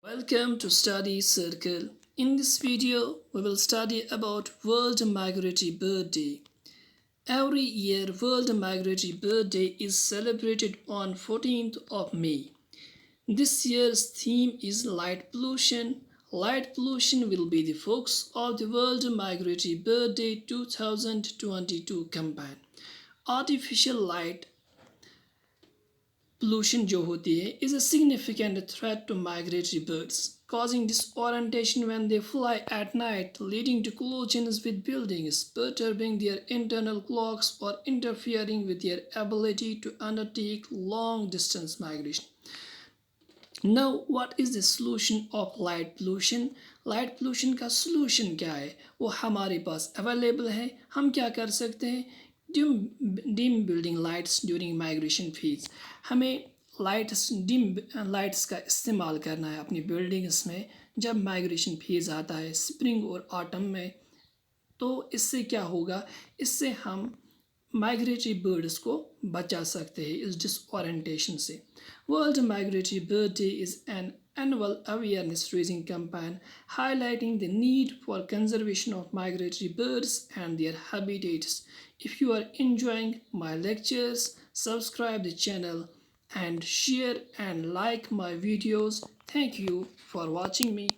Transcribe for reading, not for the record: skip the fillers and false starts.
Welcome to Study Circle. In this video, we will study about World Migratory Bird Day. Every year, World Migratory Bird Day is celebrated on 14th of May. This year's theme is light pollution. Light pollution will be the focus of the World Migratory Bird Day 2022 campaign. Artificial light pollution जो होती है is a significant threat to migratory birds, causing disorientation when they fly at night, leading to collisions with buildings, perturbing their internal clocks, or interfering with their ability to undertake long distance migration. Now, what is the solution of light pollution? Light pollution का solution क्या है वो हमारे पास available है. हम क्या कर सकते हैं? Dim building lights during migration phase. हमें डिम लाइट्स का इस्तेमाल करना है अपनी बिल्डिंग्स में जब माइग्रेशन फेज आता है स्प्रिंग और ऑटम में. तो इससे क्या होगा? इससे हम माइग्रेटरी बर्ड्स को बचा सकते हैं इस डिसओरिएंटेशन से. World migratory bird day is an annual awareness raising campaign highlighting the need for conservation of migratory birds and their habitats. If you are enjoying my lectures, subscribe the channel and share and like my videos. Thank you for watching me.